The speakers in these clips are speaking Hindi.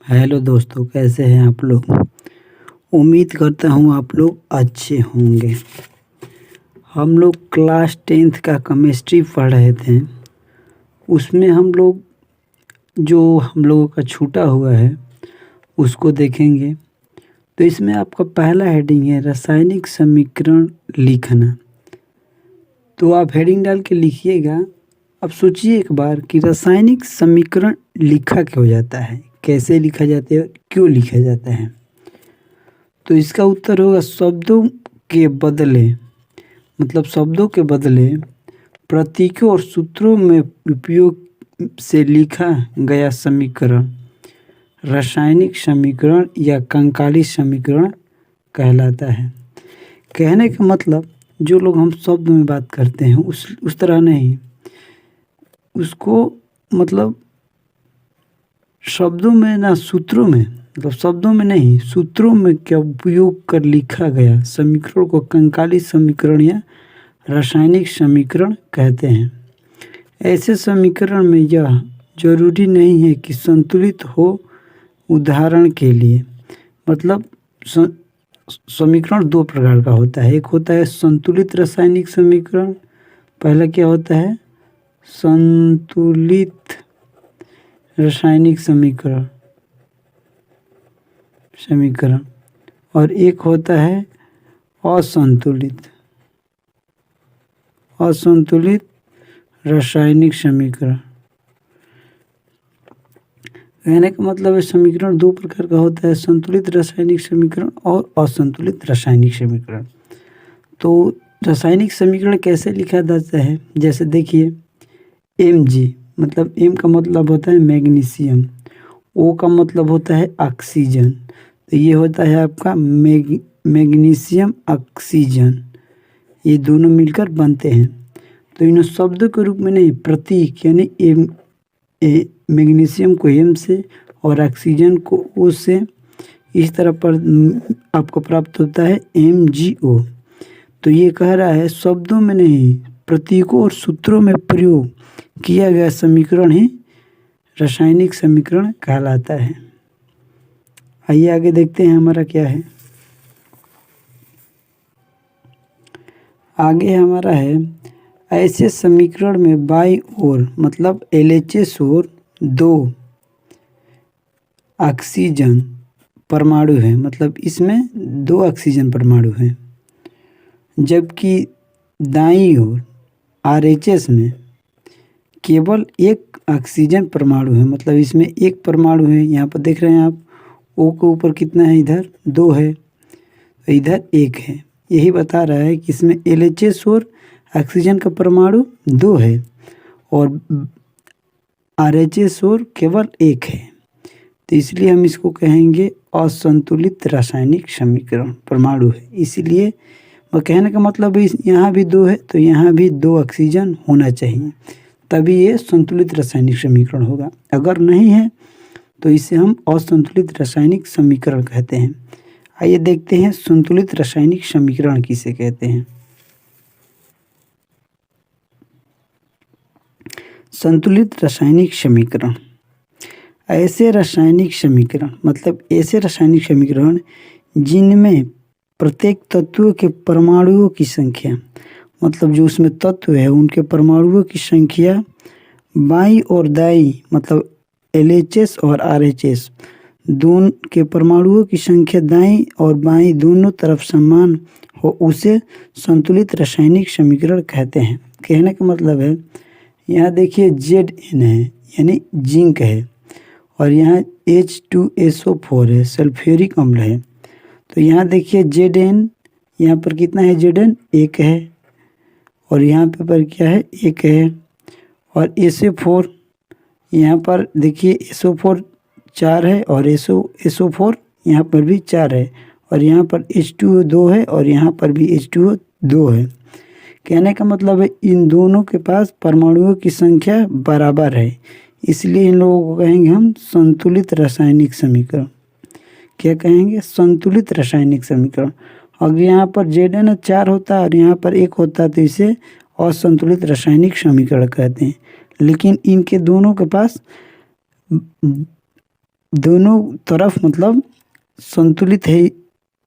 हेलो दोस्तों, कैसे हैं आप लोग। उम्मीद करता हूँ आप लोग अच्छे होंगे। हम लोग क्लास 10th का केमिस्ट्री पढ़ रहे थे। उसमें हम लोग जो हम लोगों का छूटा हुआ है उसको देखेंगे। तो इसमें आपका पहला हेडिंग है रासायनिक समीकरण लिखना। तो आप हेडिंग डाल के लिखिएगा। अब सोचिए एक बार कि रासायनिक समीकरण लिखा क्यों जाता है, कैसे लिखा जाता है, क्यों लिखा जाता है। तो इसका उत्तर होगा शब्दों के बदले, मतलब शब्दों के बदले प्रतीकों और सूत्रों में उपयोग से लिखा गया समीकरण रासायनिक समीकरण या कंकाली समीकरण कहलाता है। कहने का मतलब जो लोग हम शब्द में बात करते हैं उस तरह नहीं, उसको मतलब शब्दों में ना सूत्रों में, मतलब शब्दों में नहीं सूत्रों में क्या उपयोग कर लिखा गया समीकरण को कंकाली समीकरण या रासायनिक समीकरण कहते हैं। ऐसे समीकरण में यह जरूरी नहीं है कि संतुलित हो। उदाहरण के लिए मतलब समीकरण दो प्रकार का होता है। एक होता है संतुलित रासायनिक समीकरण। पहला क्या होता है? संतुलित रासायनिक समीकरण और एक होता है असंतुलित रासायनिक समीकरण। कहने का मतलब है समीकरण दो प्रकार का होता है, संतुलित रासायनिक समीकरण और असंतुलित रासायनिक समीकरण। तो रासायनिक समीकरण कैसे लिखा जाता है, जैसे देखिए Mg मतलब M का मतलब होता है मैग्नीशियम, O का मतलब होता है ऑक्सीजन। तो ये होता है आपका मैग्नीशियम ऑक्सीजन, ये दोनों मिलकर बनते हैं। तो इन शब्दों के रूप में नहीं, प्रतीक यानी मैग्नीशियम को M से और ऑक्सीजन को O से इस तरह पर आपको प्राप्त होता है MgO। तो ये कह रहा है शब्दों में नहीं प्रतीकों और सूत्रों में प्रयोग किया गया समीकरण ही रासायनिक समीकरण कहलाता है। आइए आगे देखते हैं हमारा क्या है। आगे हमारा है ऐसे समीकरण में बाईं ओर मतलब LHS और दो ऑक्सीजन परमाणु है, मतलब इसमें दो ऑक्सीजन परमाणु हैं, जबकि दाईं ओर RHS में केवल एक ऑक्सीजन परमाणु है, मतलब इसमें एक परमाणु है। यहाँ पर देख रहे हैं आप O के ऊपर कितना है, इधर दो है, तो इधर एक है। यही बता रहा है कि इसमें LHS और ऑक्सीजन का परमाणु दो है और RHS और केवल एक है। तो इसलिए हम इसको कहेंगे असंतुलित रासायनिक समीकरण, परमाणु है इसीलिए। वह कहने का मतलब है यहाँ भी दो है तो यहाँ भी दो ऑक्सीजन होना चाहिए, तभी ये संतुलित रासायनिक समीकरण होगा। अगर नहीं है तो इसे हम असंतुलित रासायनिक समीकरण कहते हैं। आइए देखते हैं संतुलित रासायनिक समीकरण किसे कहते हैं। संतुलित रासायनिक समीकरण ऐसे रासायनिक समीकरण, मतलब ऐसे रासायनिक समीकरण जिनमें प्रत्येक तत्व के परमाणुओं की संख्या, मतलब जो उसमें तत्व है उनके परमाणुओं की संख्या बाईं और दाईं मतलब LHS और RHS दोनों के परमाणुओं की संख्या दाईं और बाईं दोनों तरफ समान हो, उसे संतुलित रासायनिक समीकरण कहते हैं। कहने का मतलब है यहाँ देखिए Zn है यानी जिंक है और यहाँ H2SO4 है, सल्फ्यूरिक अम्ल है। तो यहाँ देखिए Zn, यहाँ पर कितना है, Zn एक है और यहाँ पर क्या है, एक है। और SO4 यहाँ पर देखिए SO4 चार है और SO4 यहाँ पर भी चार है और यहाँ पर H2O 2 है और यहाँ पर भी H2O 2 है। कहने का मतलब है इन दोनों के पास परमाणुओं की संख्या बराबर है, इसलिए इन लोगों को कहेंगे हम संतुलित रासायनिक समीकरण। क्या कहेंगे? संतुलित रासायनिक समीकरण। अगर यहाँ पर Zn 4 होता है और यहाँ पर 1 होता है तो इसे असंतुलित रासायनिक समीकरण कहते हैं। लेकिन इनके दोनों के पास दोनों तरफ मतलब संतुलित है,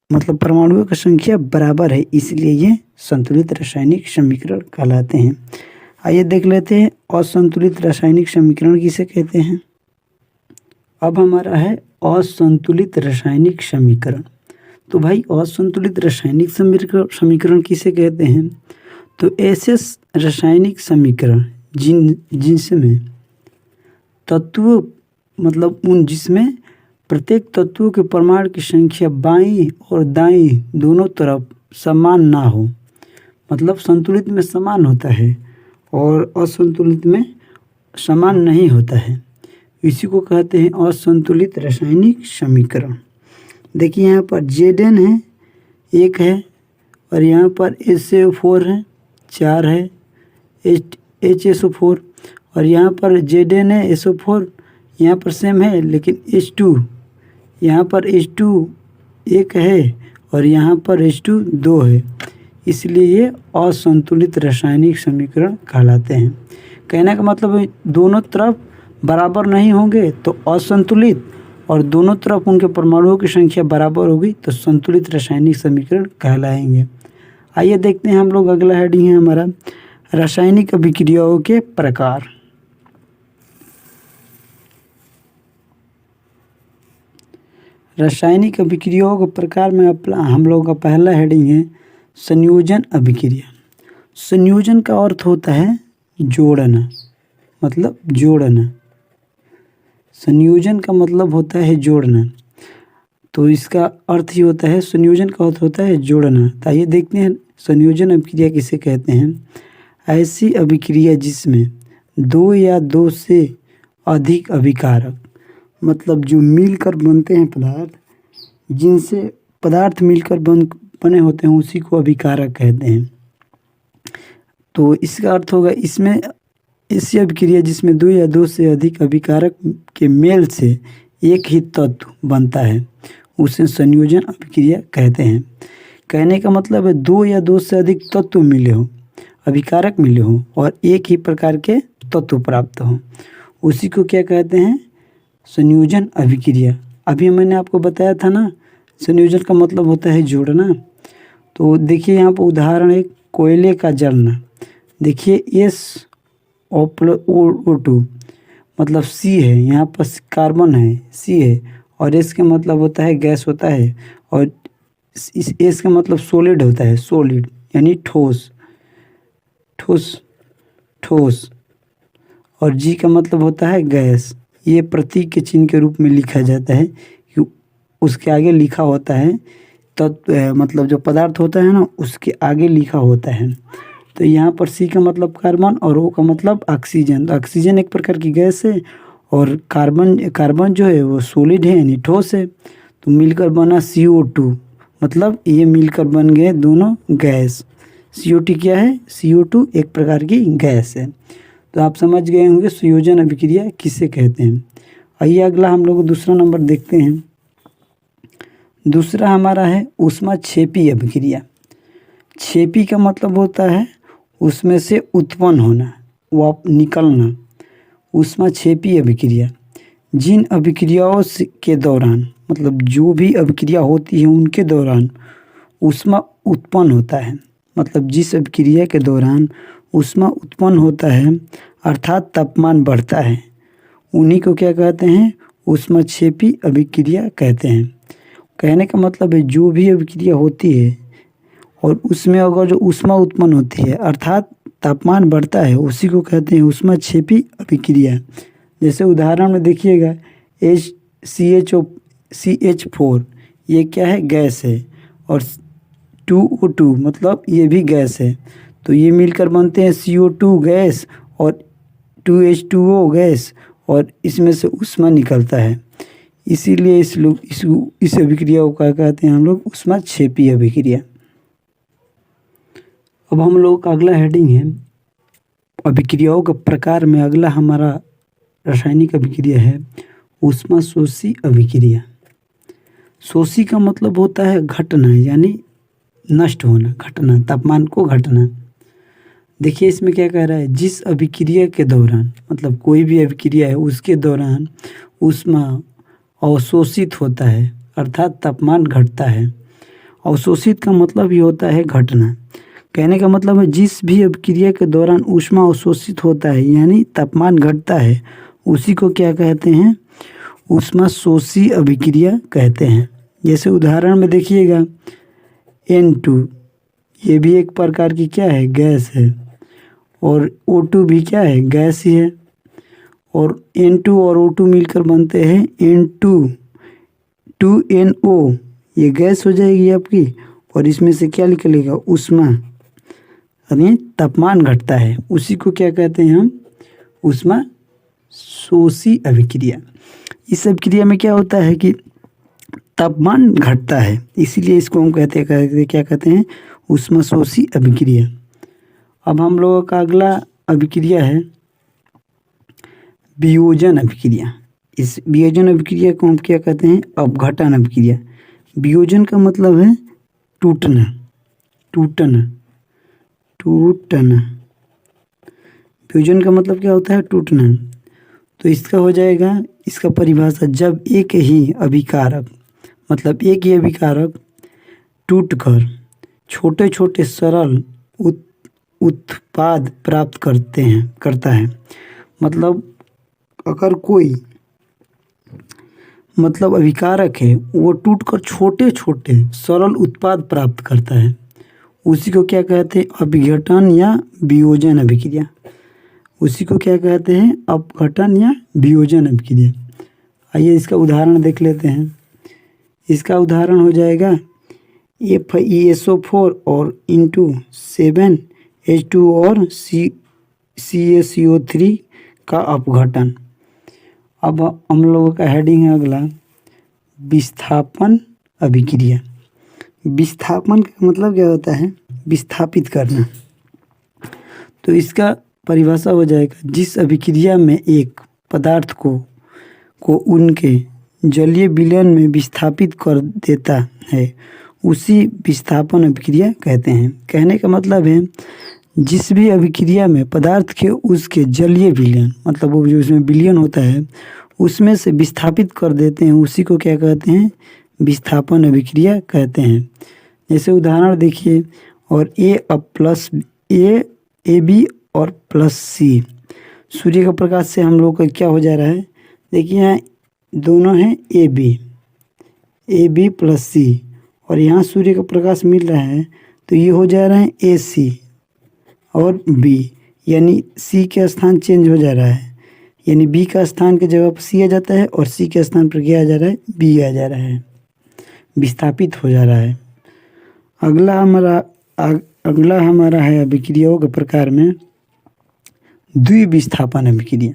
मतलब परमाणुओं की संख्या बराबर है, इसलिए ये संतुलित रासायनिक समीकरण कहलाते हैं। आइए देख लेते हैं असंतुलित रासायनिक समीकरण किसे कहते हैं। अब हमारा है असंतुलित रासायनिक समीकरण। तो भाई असंतुलित रासायनिक समीकरण किसे कहते हैं। तो ऐसे रासायनिक समीकरण जिसमें तत्व मतलब जिसमें प्रत्येक तत्वों के परमाणु की संख्या बाईं और दाईं दोनों तरफ समान ना हो, मतलब संतुलित में समान होता है और असंतुलित में समान नहीं होता है, इसी को कहते हैं असंतुलित रासायनिक समीकरण। देखिए यहाँ पर Zn है 1 है और यहाँ पर HCl4 है 4 है, HSO4 और यहाँ पर Zn है SO4 यहाँ पर सेम है, लेकिन H2 यहाँ पर H2 1 है और यहाँ पर H2 2 है, इसलिए ये असंतुलित रासायनिक समीकरण कहलाते हैं। कहने का मतलब है दोनों तरफ बराबर नहीं होंगे तो असंतुलित, और दोनों तरफ उनके परमाणुओं की संख्या बराबर होगी तो संतुलित रासायनिक समीकरण कहलाएंगे। आइए देखते हैं हम लोग, अगला हेडिंग है हमारा रासायनिक अभिक्रियाओं के प्रकार। रासायनिक अभिक्रियाओं के प्रकार में हम लोग का पहला हेडिंग है संयोजन अभिक्रिया। संयोजन का अर्थ होता है जोड़ना, मतलब जोड़ना। संयोजन का मतलब होता है जोड़ना, तो इसका अर्थ ही होता है, संयोजन का अर्थ होता है जोड़ना। तो आइए देखते हैं संयोजन अभिक्रिया किसे कहते हैं। ऐसी अभिक्रिया जिसमें दो या दो से अधिक अभिकारक, मतलब जो मिलकर बनते हैं पदार्थ, जिनसे पदार्थ मिलकर बने होते हैं उसी को अभिकारक कहते हैं। तो इसका अर्थ होगा इसमें ऐसी अभिक्रिया जिसमें दो या दो से अधिक अभिकारक के मेल से एक ही तत्व बनता है उसे संयोजन अभिक्रिया कहते हैं। कहने का मतलब है दो या दो से अधिक तत्व मिले हो, अभिकारक मिले हो और एक ही प्रकार के तत्व प्राप्त हो, उसी को क्या कहते हैं, संयोजन अभिक्रिया। अभी मैंने आपको बताया था ना, संयोजन का मतलब होता है जोड़ना। तो देखिए यहाँ पर उदाहरण एक कोयले का जलना। देखिए SO2 मतलब C है, यहाँ पर कार्बन है, C है, और S का मतलब होता है गैस होता है, और इस S का मतलब सॉलिड होता है, सॉलिड यानी ठोस, और G का मतलब होता है गैस। ये प्रतीक के चिन्ह के रूप में लिखा जाता है कि उसके आगे लिखा होता है तत्व, मतलब जो पदार्थ होता है ना उसके आगे लिखा होता है। तो यहाँ पर C का मतलब कार्बन और O का मतलब ऑक्सीजन। तो ऑक्सीजन एक प्रकार की गैस है और कार्बन जो है वो सॉलिड है यानी ठोस है। तो मिलकर बना CO2, मतलब ये मिलकर बन गए दोनों गैस। CO2 क्या है, CO2 एक प्रकार की गैस है। तो आप समझ गए होंगे संयोजन अभिक्रिया किसे कहते हैं। आइए अगला हम लोग दूसरा नंबर देखते हैं। दूसरा हमारा है ऊष्माक्षेपी अभिक्रिया। क्षेपी का मतलब होता है उसमें से उत्पन्न होना, वो निकलना। ऊष्माक्षेपी अभिक्रिया जिन अभिक्रियाओं के दौरान, मतलब जो भी अभिक्रिया होती है उनके दौरान ऊष्मा उत्पन्न होता है, मतलब जिस अभिक्रिया के दौरान ऊष्मा उत्पन्न होता है अर्थात तापमान बढ़ता है, उन्हीं को क्या कहते हैं, ऊष्माक्षेपी अभिक्रिया कहते हैं। कहने का मतलब है जो भी अभिक्रिया होती है और उसमें अगर जो ऊष्मा उत्पन्न होती है अर्थात तापमान बढ़ता है उसी को कहते हैं ऊष्माक्षेपी अभिक्रिया। जैसे उदाहरण में देखिएगा CH4 ये क्या है, गैस है, और 2O2 मतलब ये भी गैस है। तो ये मिलकर बनते हैं CO2 गैस और 2H2O गैस, और इसमें से ऊष्मा निकलता है, इसीलिए इस अभिक्रिया को क्या कहते हैं हम लोग, ऊष्माक्षेपी अभिक्रिया। अब हम लोग का अगला हेडिंग है अभिक्रियाओं के प्रकार में अगला हमारा रासायनिक अभिक्रिया है ऊष्माशोषी अभिक्रिया। शोषी का मतलब होता है घटना, यानी नष्ट होना, घटना, तापमान को घटना। देखिए इसमें क्या कह रहा है, जिस अभिक्रिया के दौरान, मतलब कोई भी अभिक्रिया है उसके दौरान ऊष्मा अवशोषित होता है, अर्थात तापमान घटता है। अवशोषित का मतलब ये होता है घटना। कहने का मतलब है जिस भी अभिक्रिया के दौरान ऊष्मा अवशोषित होता है यानी तापमान घटता है, उसी को क्या कहते हैं? ऊष्मा शोषी अभिक्रिया कहते हैं। जैसे उदाहरण में देखिएगा N2, ये भी एक प्रकार की क्या है? गैस है। और O2 भी क्या है? गैस ही है। और N2 और O2 मिलकर बनते हैं N2NO, ये गैस हो जाएगी आपकी। और इसमें से क्या निकलेगा? ऊष्मा, यानी तापमान घटता है, उसी को क्या कहते हैं हम? ऊष्मा शोषी अभिक्रिया। इस अभिक्रिया में क्या होता है कि तापमान घटता है, इसीलिए इसको हम क्या कहते हैं? ऊष्मा शोषी अभिक्रिया। अब हम लोगों का अगला अभिक्रिया है वियोजन अभिक्रिया। इस वियोजन अभिक्रिया को हम क्या कहते हैं? अपघटन अभिक्रिया। वियोजन का मतलब है टूटना, टूटना, टूटना। वियोजन का मतलब क्या होता है? टूटना। तो इसका हो जाएगा, इसका परिभाषा, जब एक ही अभिकारक, मतलब एक ही अभिकारक टूटकर छोटे छोटे सरल उत्पाद प्राप्त करता है। मतलब अगर कोई अभिकारक है, वो टूटकर छोटे छोटे सरल उत्पाद प्राप्त करता है, उसी को क्या कहते हैं? अपघटन या वियोजन अभिक्रिया। उसी को क्या कहते हैं? अपघटन या वियोजन अभिक्रिया। आइए इसका उदाहरण देख लेते हैं। इसका उदाहरण हो जाएगा FeSO4 और *7H2 और CaCO3 का अपघटन। अब हम लोगों का हेडिंग है अगला विस्थापन अभिक्रिया। विस्थापन का मतलब क्या होता है? विस्थापित करना। तो इसका परिभाषा हो जाएगा, जिस अभिक्रिया में एक पदार्थ को उनके जलीय विलयन में विस्थापित कर देता है, उसी विस्थापन अभिक्रिया कहते हैं। कहने का मतलब है जिस भी अभिक्रिया में पदार्थ के उसके जलीय विलयन, मतलब वो जो उसमें विलयन होता है, उसमें से विस्थापित कर देते हैं, उसी को क्या कहते हैं? विस्थापन अभिक्रिया कहते हैं। जैसे उदाहरण देखिए, और AB और +C, सूर्य का प्रकाश से हम लोग का क्या हो जा रहा है? देखिए यहाँ दोनों हैं AB + C, और यहाँ सूर्य का प्रकाश मिल रहा है, तो ये हो जा रहा है AC और B, यानी C का स्थान चेंज हो जा रहा है, यानी B का स्थान की जगह पर C आ जाता है और C के स्थान पर क्या आ जा रहा है? B आ जा रहा है, विस्थापित हो जा रहा है। अगला हमारा है अभिक्रियाओं के प्रकार में द्विविस्थापन अभिक्रिया।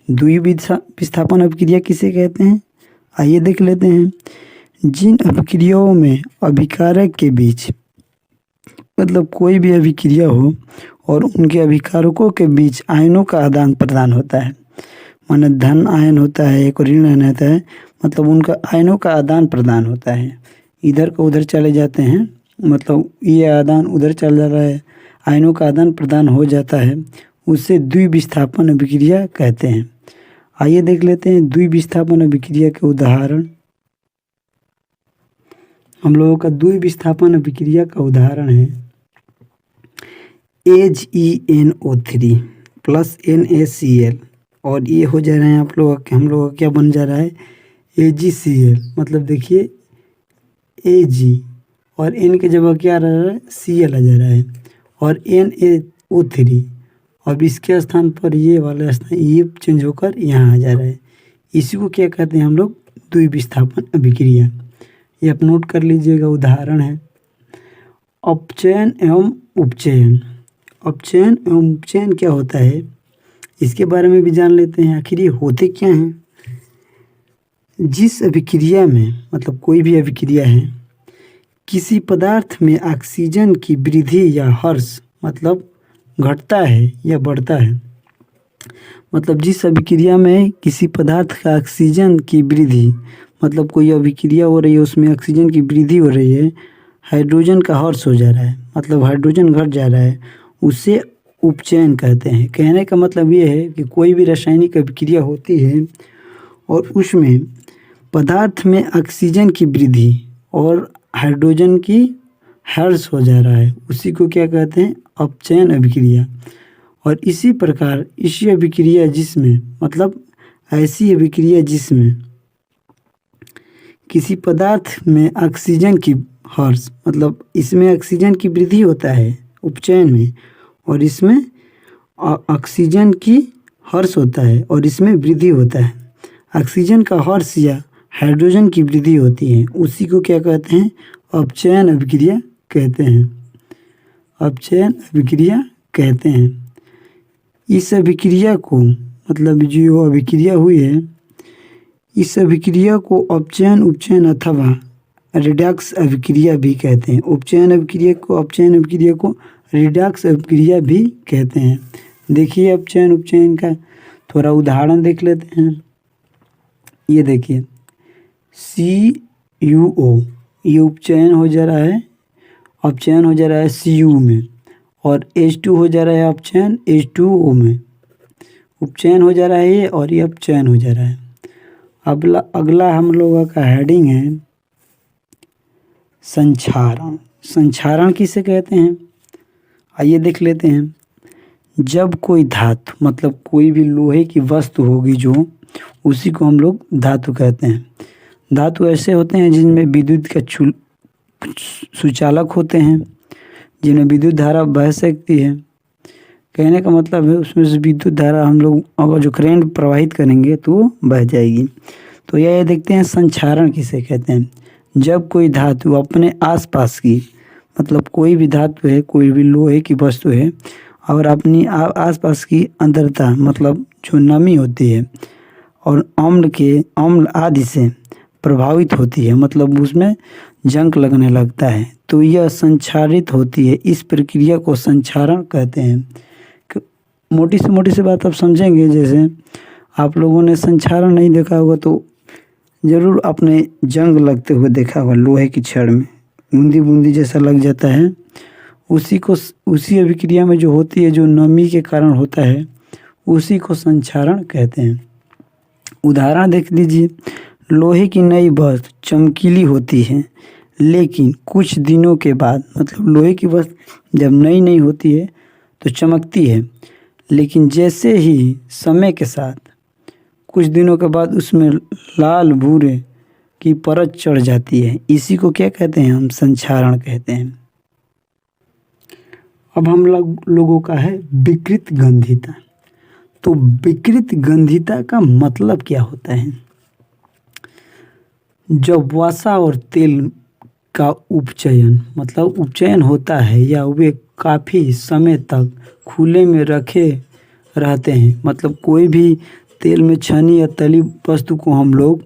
द्विविस्थापन अभिक्रिया किसे कहते हैं? आइए देख लेते हैं। जिन अभिक्रियाओं में अभिकारक के बीच, मतलब कोई भी अभिक्रिया हो और उनके अभिकारकों के बीच आयनों का आदान प्रदान होता है, माने धन आयन होता है, एक ऋण आयन होता है, मतलब उनका आयनों का आदान प्रदान होता है, इधर को उधर चले जाते हैं, मतलब ये आदान उधर चल जा रहा है, आयनों का आदान प्रदान हो जाता है, उसे द्विविस्थापन अभिक्रिया कहते हैं। आइए देख लेते हैं द्विविस्थापन अभिक्रिया के उदाहरण। हम लोगों का द्विविस्थापन अभिक्रिया का उदाहरण है AgNO3 + NaCl, और ये हो जा रहा है हम लोगों का क्या बन जा रहा है? AgCl। मतलब देखिए Ag और N के जगह क्या आ रहा है? Cl आ जा रहा है, और NaO3, अब इसके स्थान पर ये वाला स्थान ये चेंज होकर यहाँ आ जा रहा है, इसी को क्या कहते हैं हम लोग? द्विविस्थापन अभिक्रिया। ये आप नोट कर लीजिएगा। उदाहरण है अपचयन एवं उपचयन। अपचयन एवं उपचयन क्या होता है, इसके बारे में भी जान लेते हैं। आखिर ये होते क्या हैं? जिस अभिक्रिया में, मतलब कोई भी अभिक्रिया है, किसी पदार्थ में ऑक्सीजन की वृद्धि या ह्रास, मतलब घटता है या बढ़ता है, मतलब जिस अभिक्रिया में किसी पदार्थ का ऑक्सीजन की वृद्धि, मतलब कोई अभिक्रिया हो रही है उसमें ऑक्सीजन की वृद्धि हो रही है, हाइड्रोजन का ह्रास हो जा रहा है, मतलब हाइड्रोजन घट जा रहा है, उसे उपचयन कहते हैं। कहने का मतलब ये है कि कोई भी रासायनिक अभिक्रिया होती है और उसमें पदार्थ में ऑक्सीजन की वृद्धि और हाइड्रोजन की ह्रास हो जा रहा है, उसी को क्या कहते हैं, अपचयन अभिक्रिया। और इसी प्रकार इसी अभिक्रिया जिसमें मतलब ऐसी अभिक्रिया जिसमें किसी पदार्थ में ऑक्सीजन की ह्रास मतलब इसमें ऑक्सीजन की वृद्धि होता है उपचयन में, और इसमें ऑक्सीजन की ह्रास होता है और इसमें वृद्धि होता है। ऑक्सीजन का ह्रास या हाइड्रोजन की वृद्धि होती है, उसी को क्या कहते हैं, अपचयन अभिक्रिया कहते हैं। अपचयन अभिक्रिया कहते हैं। इस अभिक्रिया को मतलब जो अभिक्रिया हुई है, इस अभिक्रिया को अपचयन उपचयन अथवा रिडॉक्स अभिक्रिया भी कहते हैं। उपचयन अभिक्रिया को अपचयन अभिक्रिया को रिडॉक्स अभिक्रिया भी कहते हैं। देखिए अपचयन उपचयन का थोड़ा उदाहरण देख लेते हैं। ये देखिए CuO, ये उपचयन हो जा रहा है, अपचयन हो जा रहा है Cu में, और H2 हो जा रहा है अपचयन H2O में। उपचयन हो जा रहा है ये और ये अपचयन हो जा रहा है। अगला हम लोगों का हेडिंग है संक्षारण। संक्षारण किसे कहते हैं, आइए देख लेते हैं। जब कोई धातु मतलब कोई भी लोहे की वस्तु होगी जो, उसी को हम लोग धातु कहते हैं। धातु ऐसे होते हैं जिनमें विद्युत का सुचालक होते हैं, जिनमें विद्युत धारा बह सकती है। कहने का मतलब है उसमें से विद्युत धारा हम लोग अगर जो करंट प्रवाहित करेंगे तो वो बह जाएगी। तो यह देखते हैं संक्षारण किसे कहते हैं। जब कोई धातु अपने आसपास की मतलब कोई भी धातु है, कोई भी लोहे की वस्तु है, और अपनी आसपास की आर्द्रता मतलब जो नमी होती है और अम्ल आदि से प्रभावित होती है, मतलब उसमें जंग लगने लगता है, तो यह संक्षारित होती है। इस प्रक्रिया को संक्षारण कहते हैं। मोटी से बात आप समझेंगे। जैसे आप लोगों ने संक्षारण नहीं देखा होगा तो ज़रूर अपने जंग लगते हुए देखा होगा, लोहे की छड़ में बूंदी बूंदी जैसा लग जाता है। उसी अभिक्रिया में जो होती है, जो नमी के कारण होता है, उसी को संक्षारण कहते हैं। उदाहरण देख लीजिए। लोहे की नई वस्तु चमकीली होती है, लेकिन कुछ दिनों के बाद मतलब लोहे की वस्तु जब नई होती है तो चमकती है, लेकिन जैसे ही समय के साथ कुछ दिनों के बाद उसमें लाल भूरे की परत चढ़ जाती है। इसी को क्या कहते हैं, हम संक्षारण कहते हैं। अब हम लोगों का है विकृत गंधिता। तो विकृत गंधिता का मतलब क्या होता है। जब वसा और तेल का उपचयन मतलब उपचयन होता है या वे काफ़ी समय तक खुले में रखे रहते हैं, मतलब कोई भी तेल में छनी या तली वस्तु को हम लोग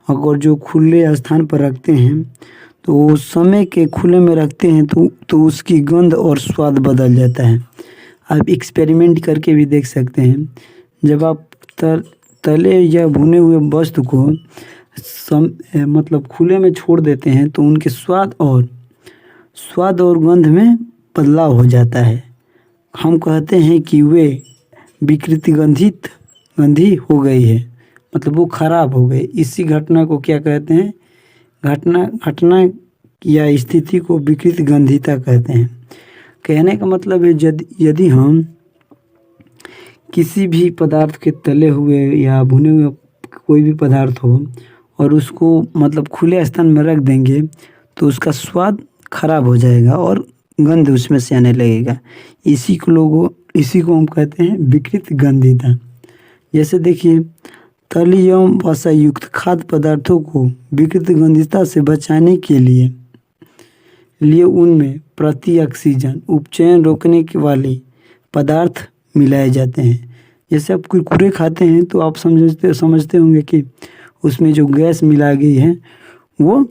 अगर जो खुले स्थान पर रखते हैं तो समय के खुले में रखते हैं तो उसकी गंध और स्वाद बदल जाता है। आप एक्सपेरिमेंट करके भी देख सकते हैं। जब आप तले या भुने हुए वस्तु को मतलब खुले में छोड़ देते हैं तो उनके स्वाद और गंध में बदलाव हो जाता है। हम कहते हैं कि वे विकृत गंधी हो गई है, मतलब वो खराब हो गई। इसी घटना को क्या कहते हैं, घटना या स्थिति को विकृत गंधिता कहते हैं। कहने का मतलब है यदि हम किसी भी पदार्थ के तले हुए या भुने हुए कोई भी पदार्थ हो और उसको मतलब खुले स्थान में रख देंगे तो उसका स्वाद खराब हो जाएगा और गंध उसमें से आने लगेगा। इसी को हम कहते हैं विकृत गंधिता। जैसे देखिए, तली एवं वसा युक्त खाद्य पदार्थों को विकृत गंधिता से बचाने के लिए उनमें प्रति ऑक्सीजन उपचयन रोकने के वाले पदार्थ मिलाए जाते हैं। जैसे आप कुरकुरे खाते हैं तो आप समझते होंगे कि उसमें जो गैस मिला गई है वो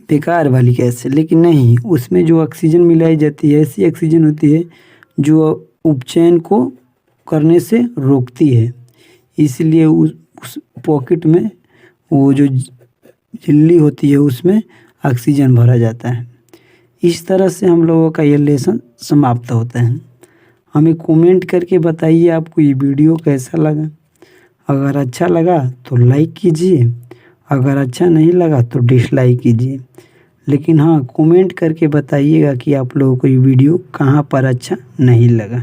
बेकार वाली गैस है, लेकिन नहीं, उसमें जो ऑक्सीजन मिलाई जाती है ऐसी ऑक्सीजन होती है जो उपचयन को करने से रोकती है। इसलिए उस पॉकेट में वो जो झिल्ली होती है उसमें ऑक्सीजन भरा जाता है। इस तरह से हम लोगों का ये लेसन समाप्त होता है। हमें कमेंट करके बताइए आपको ये वीडियो कैसा लगा। अगर अच्छा लगा तो लाइक कीजिए अगर अच्छा नहीं लगा तो डिसलाइक कीजिए, लेकिन हाँ कमेंट करके बताइएगा कि आप लोगों को ये वीडियो कहाँ पर अच्छा नहीं लगा।